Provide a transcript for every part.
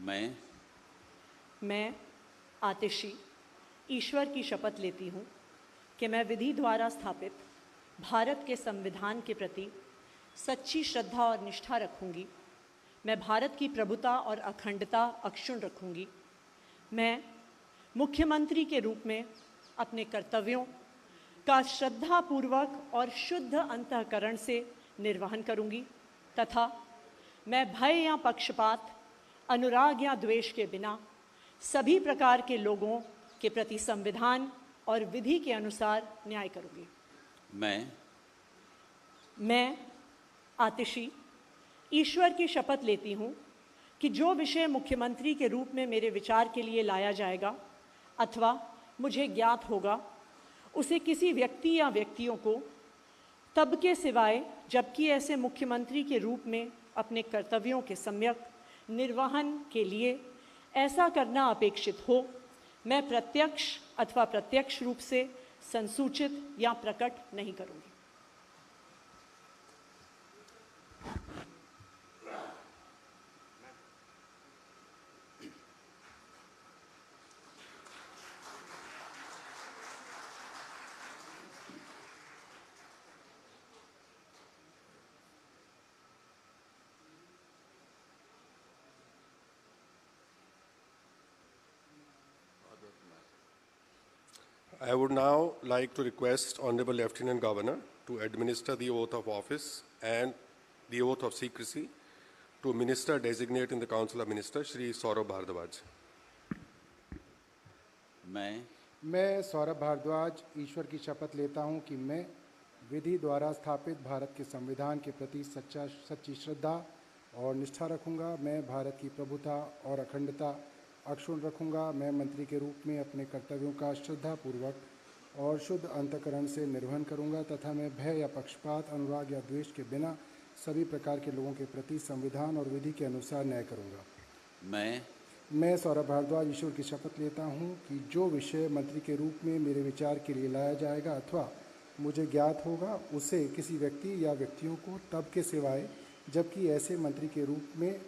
मैं आतिशी ईश्वर की शपथ लेती हूँ कि मैं विधि द्वारा स्थापित भारत के संविधान के प्रति सच्ची श्रद्धा और निष्ठा रखूँगी। मैं भारत की प्रभुता और अखंडता अक्षुण्ण रखूँगी। मैं मुख्यमंत्री के रूप में अपने कर्तव्यों का श्रद्धापूर्वक और शुद्ध अंतःकरण से निर्वहन करूँगी तथा मैं भय या पक्षपात, अनुराग या द्वेष के बिना सभी प्रकार के लोगों के प्रति संविधान और विधि के अनुसार न्याय करूँगी। मैं आतिशी ईश्वर की शपथ लेती हूँ कि जो विषय मुख्यमंत्री के रूप में मेरे विचार के लिए लाया जाएगा अथवा मुझे ज्ञात होगा, उसे किसी व्यक्ति या व्यक्तियों को तब के सिवाय जबकि ऐसे मुख्यमंत्री के रूप में अपने कर्तव्यों के सम्यक निर्वहन के लिए ऐसा करना अपेक्षित हो, मैं प्रत्यक्ष अथवा प्रत्यक्ष रूप से संसूचित या प्रकट नहीं करूँगी। I would now like to request Honorable Lieutenant Governor to administer the oath of office and the oath of secrecy to Minister Designate in the Council of Ministers, Shri Saurabh Bhardwaj. मैं सौरभ भारद्वाज ईश्वर की शपथ लेता हूं कि मैं विधि द्वारा स्थापित भारत के संविधान के प्रति सच्ची श्रद्धा और निष्ठा रखूंगा। मैं भारत की प्रभुता और अखंडता अक्षुण्ण रखूंगा। मैं मंत्री के रूप में अपने कर्तव्यों का श्रद्धापूर्वक और शुद्ध अंतःकरण से निर्वहन करूंगा तथा मैं भय या पक्षपात, अनुराग या द्वेष के बिना सभी प्रकार के लोगों के प्रति संविधान और विधि के अनुसार न्याय करूंगा। मैं सौरभ भारद्वाज ईश्वर की शपथ लेता हूं कि जो विषय मंत्री के रूप में मेरे विचार के लिए लाया जाएगा अथवा मुझे ज्ञात होगा, उसे किसी व्यक्ति या व्यक्तियों को तब के सिवाय जबकि ऐसे मंत्री के रूप में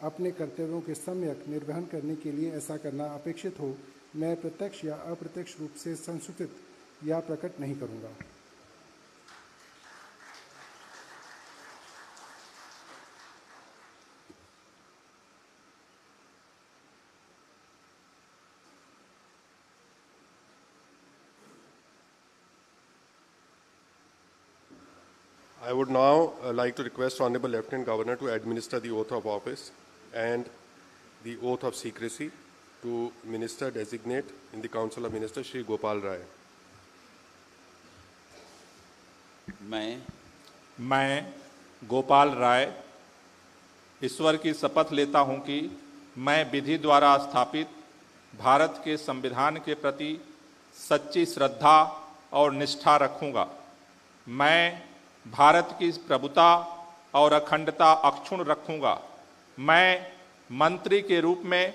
अपने कर्तव्यों के सम्यक निर्वहन करने के लिए ऐसा करना अपेक्षित हो, मैं प्रत्यक्ष या अप्रत्यक्ष रूप से संसूचित या प्रकट नहीं करूंगा। I would now like to request Honorable Lieutenant Governor to administer the oath of office and the oath of secrecy to Minister Designate in the Council of Ministers, Shri Gopal Rai. मैं गोपाल राय ईश्वर की शपथ लेता हूं कि मैं विधि द्वारा स्थापित भारत के संविधान के प्रति सच्ची श्रद्धा और निष्ठा रखूंगा। मैं भारत की प्रभुता और अखंडता अक्षुण्ण रखूंगा। मैं मंत्री के रूप में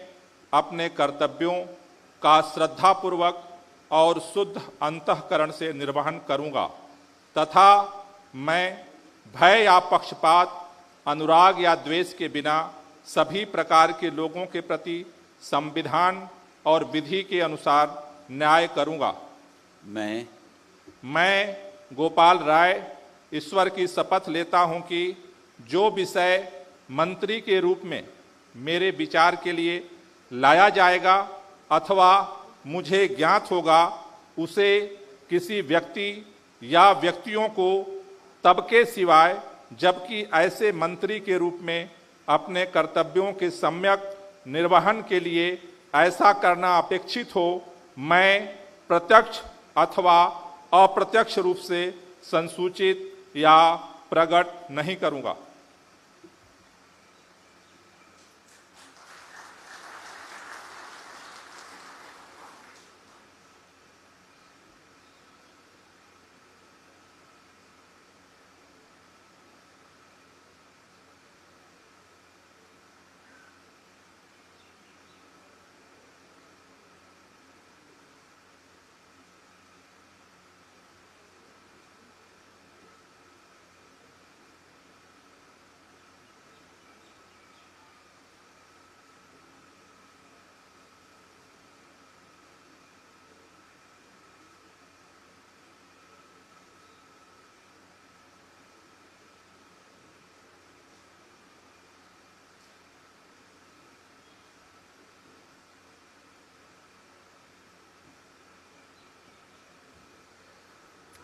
अपने कर्तव्यों का श्रद्धापूर्वक और शुद्ध अंतःकरण से निर्वहन करूंगा तथा मैं भय या पक्षपात, अनुराग या द्वेष के बिना सभी प्रकार के लोगों के प्रति संविधान और विधि के अनुसार न्याय करूंगा। मैं गोपाल राय ईश्वर की शपथ लेता हूं कि जो विषय मंत्री के रूप में मेरे विचार के लिए लाया जाएगा अथवा मुझे ज्ञात होगा, उसे किसी व्यक्ति या व्यक्तियों को तब के सिवाय जबकि ऐसे मंत्री के रूप में अपने कर्तव्यों के सम्यक निर्वहन के लिए ऐसा करना अपेक्षित हो, मैं प्रत्यक्ष अथवा अप्रत्यक्ष रूप से संसूचित या प्रकट नहीं करूंगा।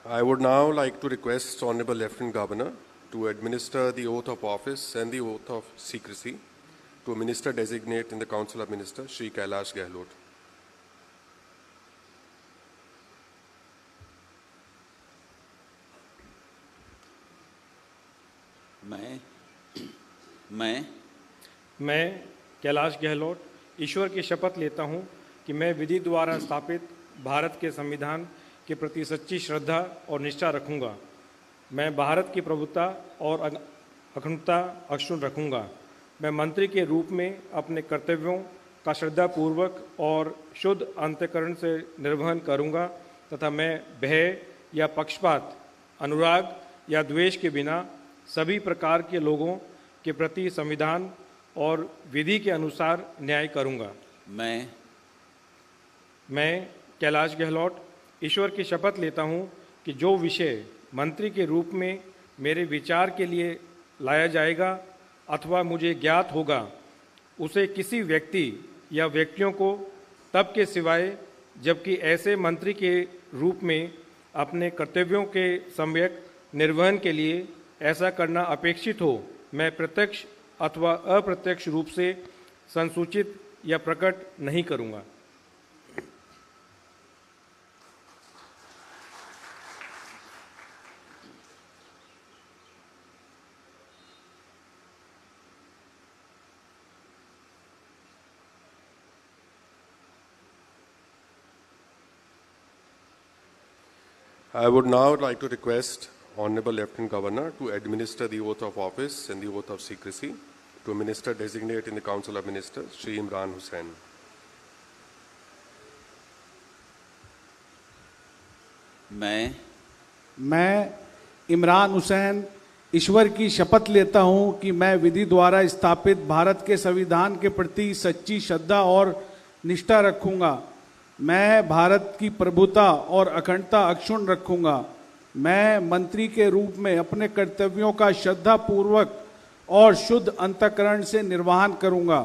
I would now like to request Honorable Lieutenant Governor to administer the oath of office and the oath of secrecy to Minister Designate in the Council of Ministers, Shri Kailash Gehlot. मैं कैलाश गहलोत ईश्वर की शपथ लेता हूँ कि मैं विधि द्वारा स्थापित भारत के संविधान के प्रति सच्ची श्रद्धा और निष्ठा रखूँगा। मैं भारत की प्रभुता और अखंडता अक्षुण्ण रखूँगा। मैं मंत्री के रूप में अपने कर्तव्यों का श्रद्धापूर्वक और शुद्ध अंतःकरण से निर्वहन करूँगा तथा मैं भय या पक्षपात, अनुराग या द्वेष के बिना सभी प्रकार के लोगों के प्रति संविधान और विधि के अनुसार न्याय करूँगा। मैं कैलाश गहलोत ईश्वर की शपथ लेता हूँ कि जो विषय मंत्री के रूप में मेरे विचार के लिए लाया जाएगा अथवा मुझे ज्ञात होगा, उसे किसी व्यक्ति या व्यक्तियों को तब के सिवाय जबकि ऐसे मंत्री के रूप में अपने कर्तव्यों के सम्यक निर्वहन के लिए ऐसा करना अपेक्षित हो, मैं प्रत्यक्ष अथवा अप्रत्यक्ष रूप से संसूचित या प्रकट नहीं करूँगा। I would now like to request Honorable Lieutenant Governor to administer the oath of office and the oath of secrecy to Minister Designate in the Council of Ministers, Shri Imran Hussain. मैं इमरान हुसैन ईश्वर की शपथ लेता हूं कि मैं विधि द्वारा स्थापित भारत के संविधान के प्रति सच्ची श्रद्धा और निष्ठा रखूंगा। मैं भारत की प्रभुता और अखंडता अक्षुण्ण रखूंगा। मैं मंत्री के रूप में अपने कर्तव्यों का श्रद्धापूर्वक और शुद्ध अंतःकरण से निर्वहन करूंगा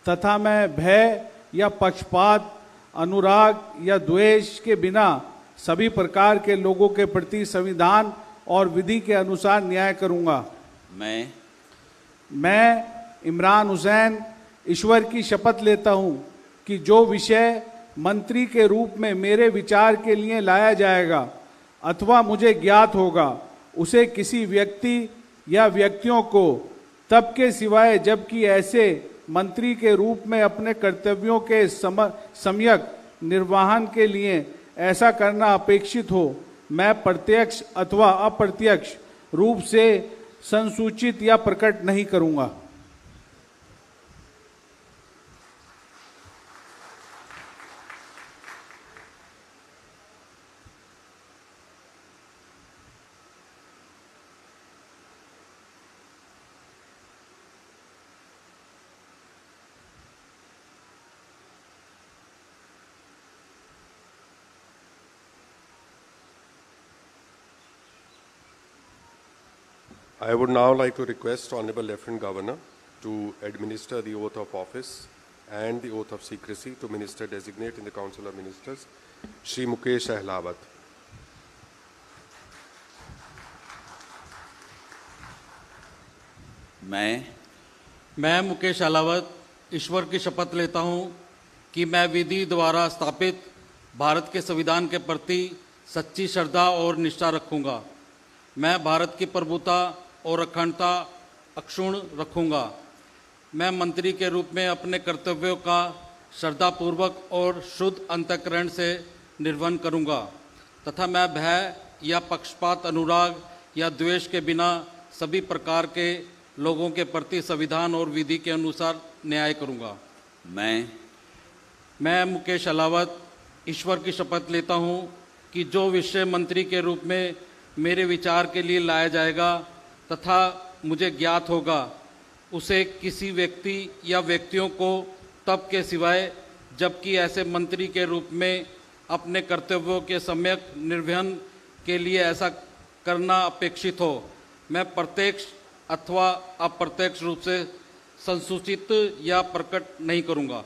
तथा मैं भय या पक्षपात, अनुराग या द्वेष के बिना सभी प्रकार के लोगों के प्रति संविधान और विधि के अनुसार न्याय करूंगा। मैं इमरान हुसैन ईश्वर की शपथ लेता हूं कि जो विषय मंत्री के रूप में मेरे विचार के लिए लाया जाएगा अथवा मुझे ज्ञात होगा, उसे किसी व्यक्ति या व्यक्तियों को तब के सिवाय जबकि ऐसे मंत्री के रूप में अपने कर्तव्यों के सम्यक निर्वहन के लिए ऐसा करना अपेक्षित हो, मैं प्रत्यक्ष अथवा अप्रत्यक्ष रूप से संसूचित या प्रकट नहीं करूंगा। I would now like to request Honorable Lieutenant Governor to administer the oath of office and the oath of secrecy to Minister Designate in the Council of Ministers, Shri Mukesh Ahlawat. मैं मुकेश अहलावत ईश्वर की शपथ लेता हूं कि मैं विधि द्वारा स्थापित भारत के संविधान के प्रति सच्ची श्रद्धा और निष्ठा रखूंगा। मैं भारत की प्रभुता और अखंडता अक्षुण्ण रखूंगा। मैं मंत्री के रूप में अपने कर्तव्यों का श्रद्धापूर्वक और शुद्ध अंतःकरण से निर्वहन करूंगा तथा मैं भय या पक्षपात, अनुराग या द्वेष के बिना सभी प्रकार के लोगों के प्रति संविधान और विधि के अनुसार न्याय करूंगा। मैं मुकेश अहलावत ईश्वर की शपथ लेता हूं कि जो विषय मंत्री के रूप में मेरे विचार के लिए लाया जाएगा तथा मुझे ज्ञात होगा, उसे किसी व्यक्ति या व्यक्तियों को तब के सिवाय जबकि ऐसे मंत्री के रूप में अपने कर्तव्यों के सम्यक निर्वहन के लिए ऐसा करना अपेक्षित हो, मैं प्रत्यक्ष अथवा अप्रत्यक्ष रूप से संसूचित या प्रकट नहीं करूंगा।